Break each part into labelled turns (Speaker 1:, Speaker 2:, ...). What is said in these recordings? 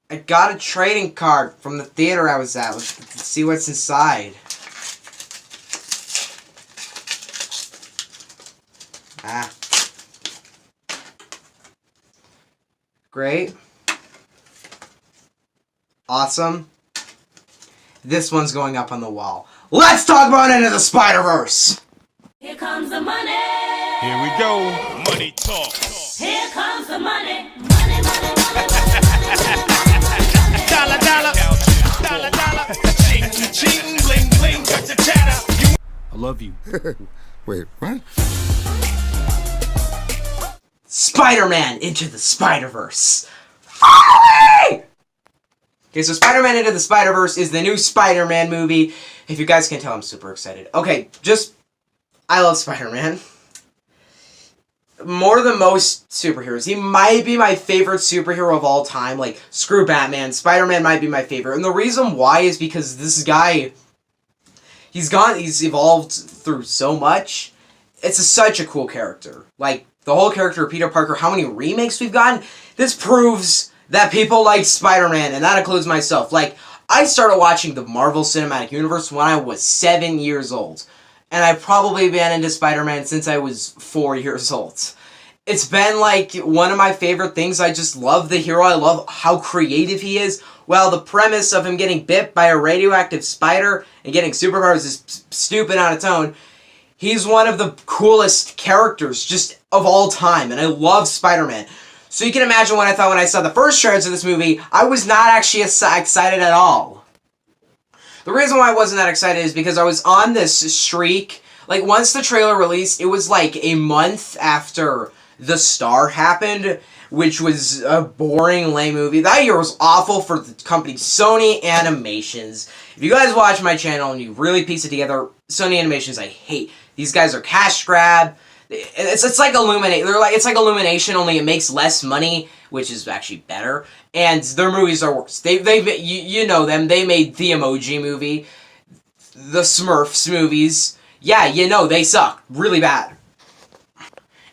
Speaker 1: I got a trading card from the theater I was at. Let's see what's inside. Ah. Great. Awesome. This one's going up on the wall. Let's talk about Into the Spider-Verse!
Speaker 2: Here comes the money.
Speaker 3: Here we go. Money talk.
Speaker 2: Here comes the money. Money, money, money, money.
Speaker 3: Dollar, dollar. Dollar, dollar. Ching, ching, bling, bling. Got the chatter. I love you.
Speaker 4: Wait, what?
Speaker 1: Spider-Man Into the Spider-Verse. Okay, so Spider-Man Into the Spider-Verse is the new Spider-Man movie. If you guys can tell, I'm super excited. Okay, I love Spider-Man. More than most superheroes. He might be my favorite superhero of all time. Like, screw Batman. Spider-Man might be my favorite. And the reason why is because this guy, he's evolved through so much. It's such a cool character. Like, the whole character of Peter Parker, how many remakes we've gotten, this proves that people like Spider-Man, and that includes myself. Like, I started watching the Marvel Cinematic Universe when I was 7 years old. And I've probably been into Spider-Man since I was 4 years old. It's been, like, one of my favorite things. I just love the hero. I love how creative he is. Well, the premise of him getting bit by a radioactive spider and getting superpowers is stupid on its own. He's one of the coolest characters just of all time. And I love Spider-Man. So you can imagine what I thought when I saw the first trailers of this movie. I was not actually excited at all. The reason why I wasn't that excited is because I was on this streak. Like, once the trailer released, it was like a month after The Star happened, which was a boring, lame movie. That year was awful for the company Sony Animations. If you guys watch my channel and you really piece it together, Sony Animations I hate. These guys are cash grab. It's like it's like Illumination, only it makes less money, which is actually better. And their movies are worse. You know them. They made the Emoji Movie, the Smurfs movies. Yeah, you know they suck really bad.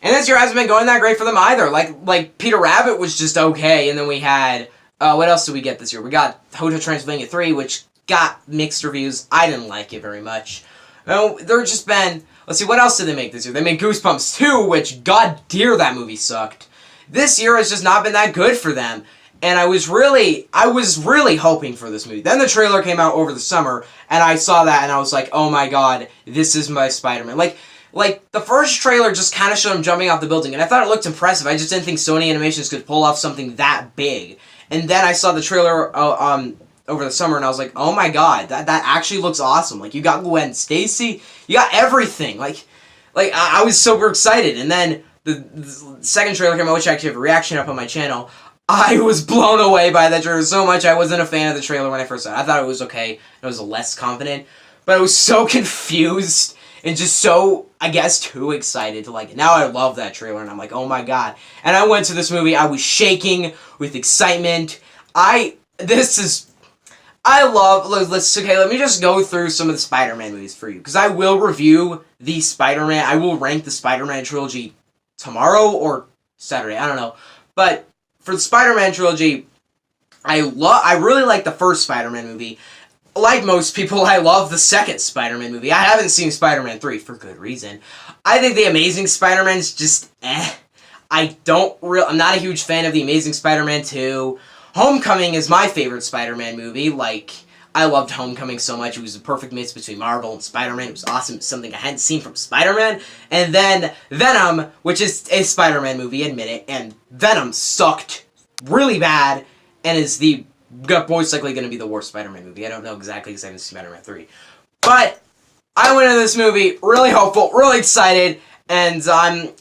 Speaker 1: And this year hasn't been going that great for them either. Like Peter Rabbit was just okay, and then we had what else did we get this year? We got Hotel Transylvania 3, which got mixed reviews. I didn't like it very much. There just been. Let's see, what else did they make this year? They made Goosebumps 2, which, god dear, that movie sucked. This year has just not been that good for them. And I was really hoping for this movie. Then the trailer came out over the summer, and I saw that, and I was like, oh my god, this is my Spider-Man. Like, the first trailer just kind of showed him jumping off the building, and I thought it looked impressive. I just didn't think Sony Animations could pull off something that big. And then I saw the trailer, over the summer, and I was like, oh my god, that actually looks awesome. Like, you got Gwen Stacy, you got everything. Like I was super excited. And then the second trailer came out, which I actually have a reaction up on my channel. I was blown away by that trailer so much. I wasn't a fan of the trailer when I first saw it. I thought it was okay. I was less confident. But I was so confused and just so, I guess, too excited to like it. Now I love that trailer, and I'm like, oh my god. And I went to this movie, I was shaking with excitement. Let me just go through some of the Spider-Man movies for you. Because I will review the Spider-Man, I will rank the Spider-Man trilogy tomorrow or Saturday, I don't know. But for the Spider-Man trilogy, I really like the first Spider-Man movie. Like most people, I love the second Spider-Man movie. I haven't seen Spider-Man 3 for good reason. I think The Amazing Spider-Man's just I'm not a huge fan of The Amazing Spider-Man 2. Homecoming is my favorite Spider-Man movie. Like, I loved Homecoming so much. It was a perfect mix between Marvel and Spider-Man. It was awesome. It's something I hadn't seen from Spider-Man. And then Venom, which is a Spider-Man movie, admit it. And Venom sucked really bad and is most likely going to be the worst Spider-Man movie. I don't know exactly because I haven't seen Spider-Man 3. But I went into this movie really hopeful, really excited. And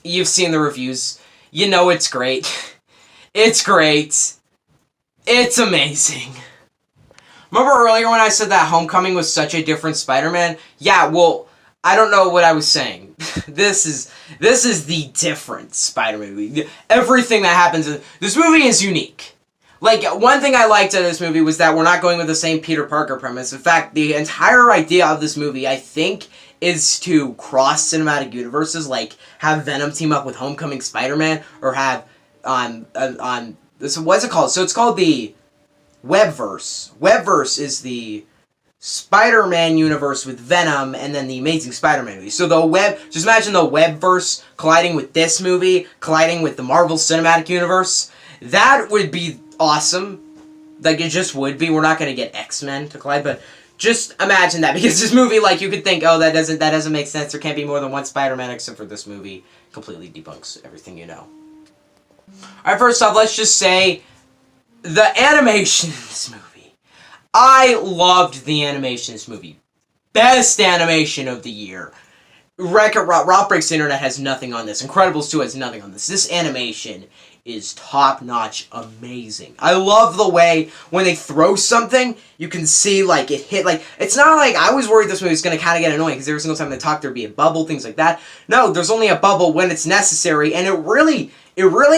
Speaker 1: you've seen the reviews. You know it's great. It's great. It's amazing. Remember earlier when I said that Homecoming was such a different Spider-Man? Yeah, well, I don't know what I was saying. This is the different Spider-Man movie. Everything that happens in this movie is unique. Like, one thing I liked of this movie was that we're not going with the same Peter Parker premise. In fact, the entire idea of this movie, I think, is to cross cinematic universes, like have Venom team up with Homecoming Spider-Man, or have what's it called? So it's called the Webverse. Webverse is the Spider-Man universe with Venom and then the Amazing Spider-Man movie. So just imagine the Webverse colliding with this movie, colliding with the Marvel Cinematic Universe. That would be awesome. Like, it just would be. We're not going to get X-Men to collide, but just imagine that, because this movie, like, you could think, oh, that doesn't make sense. There can't be more than one Spider-Man, except for this movie completely debunks everything you know. Alright, first off, let's just say the animation in this movie. I loved the animation in this movie. Best animation of the year. Rob Breaks the Internet has nothing on this. Incredibles 2 has nothing on this. This animation is top-notch amazing. I love the way when they throw something, you can see, like, it hit, like, it's not like, I was worried this movie was going to kind of get annoying, because every single time they talk, there'd be a bubble, things like that. No, there's only a bubble when it's necessary, and it really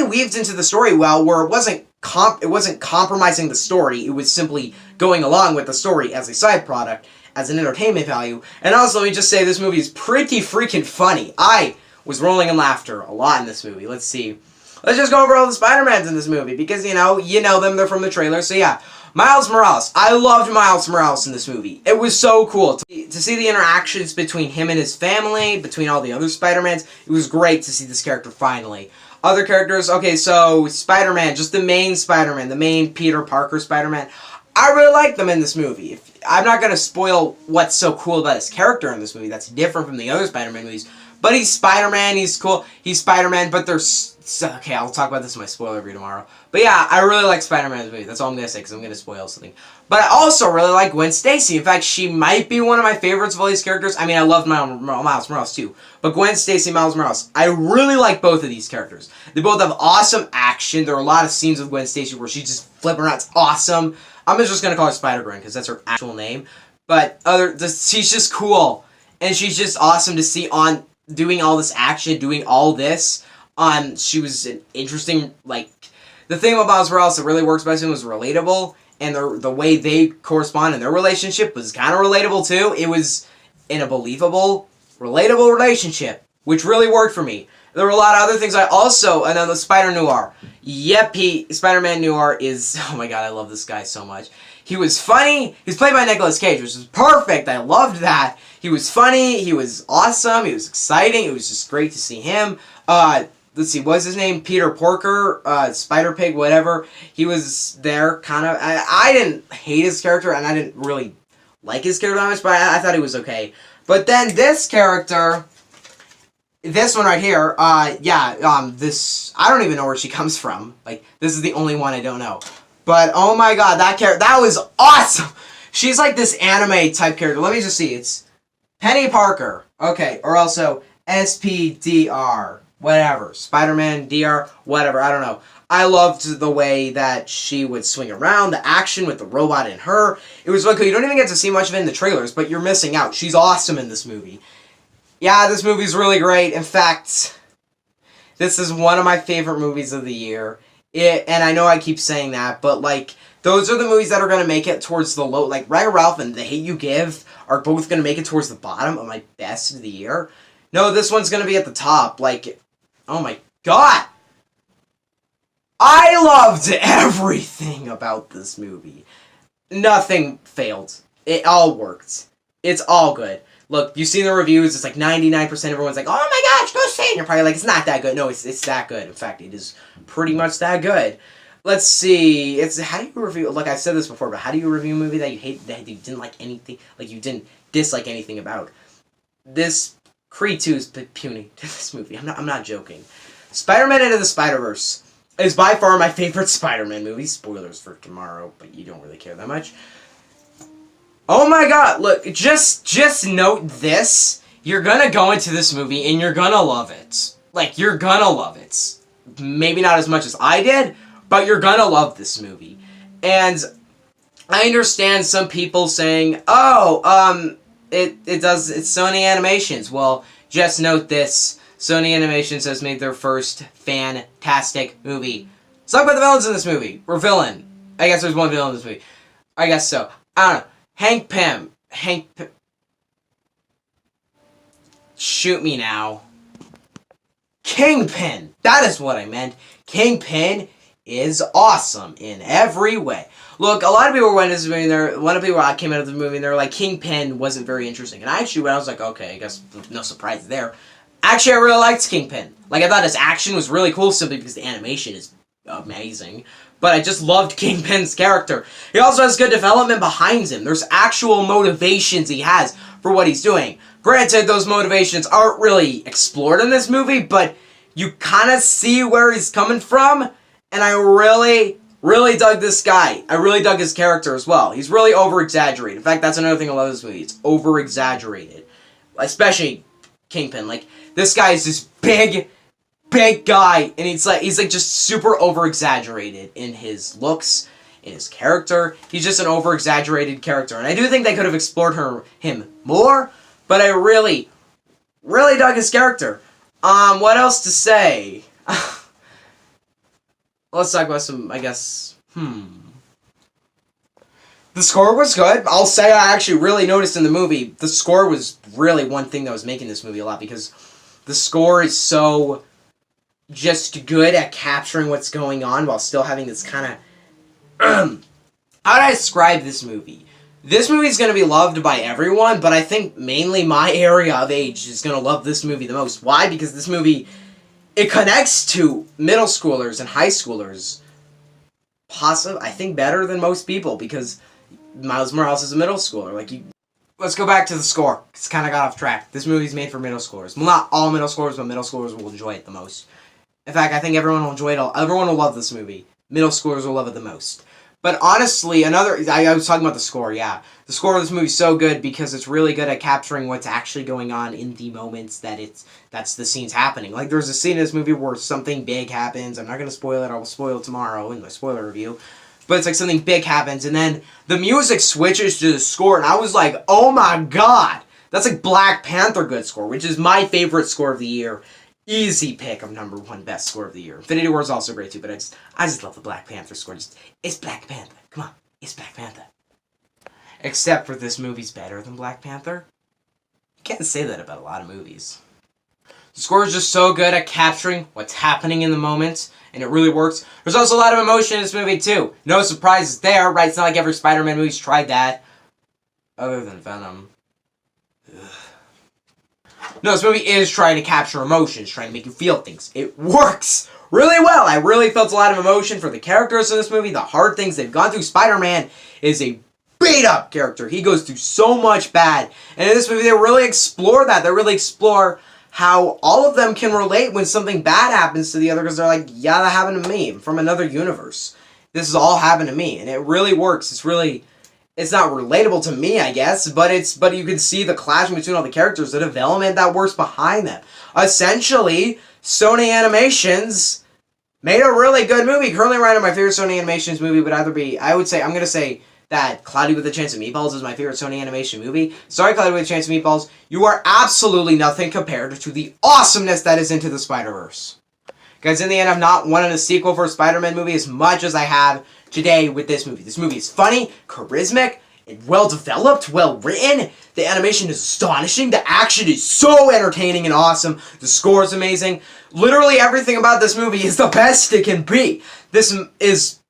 Speaker 1: weaved into the story well, where it wasn't compromising the story, it was simply going along with the story as a side product, as an entertainment value. And also, let me just say, this movie is pretty freaking funny. I was rolling in laughter a lot in this movie. Let's see. Let's just go over all the Spider-Mans in this movie, because, you know them, they're from the trailer, so yeah. Miles Morales. I loved Miles Morales in this movie. It was so cool. To see the interactions between him and his family, between all the other Spider-Mans, it was great to see this character finally. Other characters, okay, so Spider-Man, just the main Spider-Man, the main Peter Parker Spider-Man. I really like them in this movie. I'm not going to spoil what's so cool about his character in this movie. That's different from the other Spider-Man movies. But he's Spider-Man, he's cool, he's Spider-Man, but there's... Okay, I'll talk about this in my spoiler review tomorrow. But yeah, I really like Spider-Man's movie. That's all I'm going to say, because I'm going to spoil something. But I also really like Gwen Stacy. In fact, she might be one of my favorites of all these characters. I mean, I love Miles Morales too. But Gwen Stacy, Miles Morales, I really like both of these characters. They both have awesome action. There are a lot of scenes with Gwen Stacy where she's just flipping around. It's awesome. I'm just going to call her Spider-Gwen, because that's her actual name. But she's just cool. And she's just awesome to see on doing all this action, doing all this. She was an interesting, like, the thing about Miles Morales that really works best in was relatable, and the way they correspond in their relationship was kind of relatable too. It was in a believable, relatable relationship, which really worked for me. There were a lot of other things and then the Spider-Noir. Yep, Spider-Man Noir is, oh my god, I love this guy so much. He was funny, he was played by Nicolas Cage, which was perfect, I loved that. He was funny, he was awesome, he was exciting, it was just great to see him. Let's see, what's his name? Peter Porker, Spider-Pig, whatever. He was there, kind of. I didn't hate his character, and I didn't really like his character that much, but I thought he was okay. But then this character, this one right here, this, I don't even know where she comes from. Like, this is the only one I don't know. But, oh my god, that character, that was awesome! She's like this anime type character. Let me just see, it's Penny Parker. Okay, or also SPDR. Whatever. Spider-Man, DR, whatever, I don't know. I loved the way that she would swing around, the action with the robot in her. It was really cool. You don't even get to see much of it in the trailers, but you're missing out. She's awesome in this movie. Yeah, this movie's really great. In fact, this is one of my favorite movies of the year. And I know I keep saying that, but, like, those are the movies that are going to make it towards the low. Like, Wreck-It Ralph and The Hate U Give are both going to make it towards the bottom of my best of the year. No, this one's going to be at the top. Like, oh my god! I loved everything about this movie. Nothing failed. It all worked. It's all good. Look, you've seen the reviews, it's like 99% everyone's like, oh my gosh, go see it! And you're probably like, it's not that good. No, it's that good. In fact, it is pretty much that good. Let's see, how do you review, like I've said this before, but how do you review a movie that you hate, that you didn't like anything, like you didn't dislike anything about? This Creed 2 is puny to this movie. I'm not joking. Spider-Man Into the Spider-Verse is by far my favorite Spider-Man movie. Spoilers for tomorrow, but you don't really care that much. Oh my god, look, just note this. You're gonna go into this movie and you're gonna love it. Like, you're gonna love it. Maybe not as much as I did, but you're gonna love this movie. And I understand some people saying, oh, it's Sony Animations. Well, just note this. Sony Animations has made their first fantastic movie. Let's talk about the villains in this movie. Or villain. I guess there's one villain in this movie. I guess so. I don't know. Hank Pym. Shoot me now. Kingpin. That is what I meant. Kingpin is awesome in every way. Look, a lot of people went into this movie, a lot of people came out of the movie and they're like, Kingpin wasn't very interesting. And actually, I was like, okay, I guess no surprise there. Actually, I really liked Kingpin. Like, I thought his action was really cool simply because the animation is amazing. But I just loved Kingpin's character. He also has good development behind him. There's actual motivations he has for what he's doing. Granted, those motivations aren't really explored in this movie, but you kind of see where he's coming from. And I really dug this guy. I really dug his character as well. He's really over-exaggerated. In fact, that's another thing I love this movie. It's over-exaggerated. Especially Kingpin. Like, this guy is this big guy, and he's like just super over-exaggerated in his looks, in his character. He's just an over-exaggerated character. And I do think they could have explored him more, but I really dug his character. What else to say? Let's talk about some, I guess, The score was good. I'll say I actually really noticed in the movie, the score was really one thing that was making this movie a lot, because the score is so just good at capturing what's going on while still having this kind of... How do I describe this movie? This movie is going to be loved by everyone, but I think mainly my area of age is going to love this movie the most. Why? Because this movie, it connects to middle schoolers and high schoolers, I think better than most people, because Miles Morales is a middle schooler. Let's go back to the score. It's kind of got off track. This movie's made for middle schoolers. Well, not all middle schoolers, but middle schoolers will enjoy it the most. In fact, I think everyone will enjoy it. Everyone will love this movie. Middle schoolers will love it the most. But honestly, I was talking about the score, yeah. The score of this movie is so good because it's really good at capturing what's actually going on in the moments that's the scenes happening. Like, there's a scene in this movie where something big happens. I'm not going to spoil it. I will spoil it tomorrow in my spoiler review. But it's like something big happens, and then the music switches to the score, and I was like, oh my god! That's like Black Panther good score, which is my favorite score of the year. Easy pick of #1 best score of the year. Infinity War is also great too, but I just love the Black Panther score. It's Black Panther. Come on, it's Black Panther. Except for this movie's better than Black Panther. You can't say that about a lot of movies. The score is just so good at capturing what's happening in the moment, and it really works. There's also a lot of emotion in this movie too. No surprises there, right? It's not like every Spider-Man movie's tried that. Other than Venom. Ugh. No, this movie is trying to capture emotions, trying to make you feel things. It works really well. I really felt a lot of emotion for the characters in this movie, the hard things they've gone through. Spider-Man is a beat-up character. He goes through so much bad. And in this movie, they really explore that. They really explore how all of them can relate when something bad happens to the other, because they're like, yeah, that happened to me. I'm from another universe. This has all happened to me. And it really works. It's not relatable to me, I guess, but you can see the clash between all the characters, the development that works behind them. Essentially, Sony Animations made a really good movie. Currently right now, my favorite Sony Animations movie would either be, I'm going to say that Cloudy with a Chance of Meatballs is my favorite Sony Animation movie. Sorry, Cloudy with a Chance of Meatballs, you are absolutely nothing compared to the awesomeness that is Into the Spider-Verse. Guys, in the end, I've not wanted a sequel for a Spider-Man movie as much as I have today with this movie. This movie is funny, charismatic, well-developed, well-written. The animation is astonishing. The action is so entertaining and awesome. The score is amazing. Literally everything about this movie is the best it can be. This is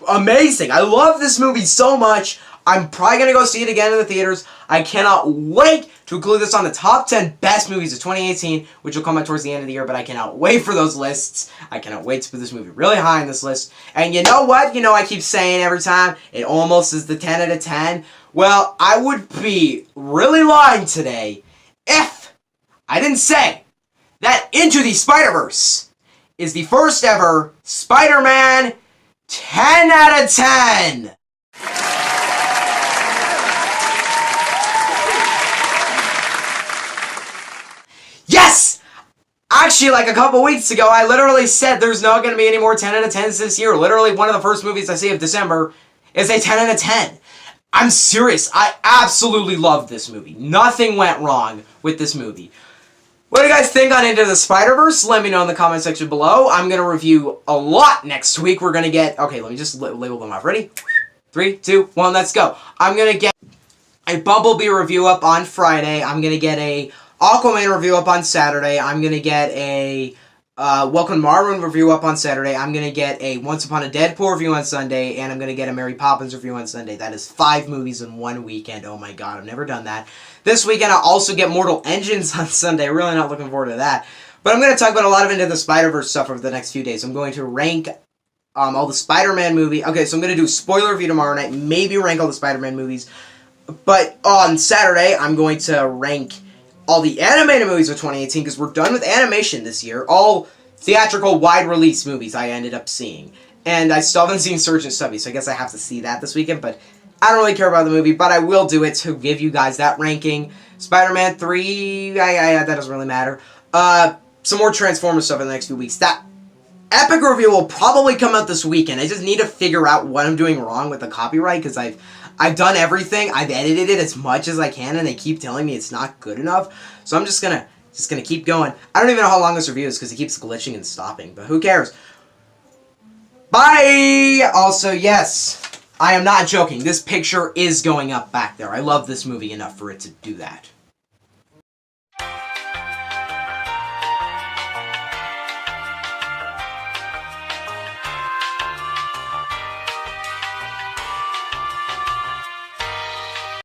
Speaker 1: amazing. I love this movie so much. I'm probably going to go see it again in the theaters. I cannot wait to include this on the top 10 best movies of 2018, which will come out towards the end of the year, but I cannot wait for those lists. I cannot wait to put this movie really high on this list. And you know what? You know, I keep saying every time, it almost is the 10 out of 10. Well, I would be really lying today if I didn't say that Into the Spider-Verse is the first ever Spider-Man 10 out of 10. Yes! Actually, like a couple weeks ago, I literally said there's not going to be any more 10 out of 10s this year. Literally, one of the first movies I see of December is a 10 out of 10. I'm serious. I absolutely love this movie. Nothing went wrong with this movie. What do you guys think on Into the Spider-Verse? Let me know in the comment section below. I'm going to review a lot next week. We're going to get... Okay, let me just label them off. Ready? 3, 2, 1, let's go. I'm going to get a Bumblebee review up on Friday. I'm going to get a Aquaman review up on Saturday. I'm going to get a Welcome Marvin review up on Saturday. I'm going to get a Once Upon a Deadpool review on Sunday, and I'm going to get a Mary Poppins review on Sunday. That is 5 movies in one weekend. Oh my god, I've never done that. This weekend I'll also get Mortal Engines on Sunday. Really not looking forward to that. But I'm going to talk about a lot of Into the Spider-Verse stuff over the next few days. I'm going to rank all the Spider-Man movie. Okay, so I'm going to do a spoiler review tomorrow night. Maybe rank all the Spider-Man movies. But on Saturday, I'm going to rank all the animated movies of 2018, because we're done with animation this year. All theatrical, wide-release movies I ended up seeing. And I still haven't seen Sergeant Stubby, so I guess I have to see that this weekend, but I don't really care about the movie, but I will do it to give you guys that ranking. Spider-Man 3, that doesn't really matter. Some more Transformers stuff in the next few weeks. That epic review will probably come out this weekend. I just need to figure out what I'm doing wrong with the copyright, because I've done everything. I've edited it as much as I can, and they keep telling me it's not good enough. So I'm just gonna keep going. I don't even know how long this review is because it keeps glitching and stopping, but who cares? Bye! Also, yes, I am not joking. This picture is going up back there. I love this movie enough for it to do that.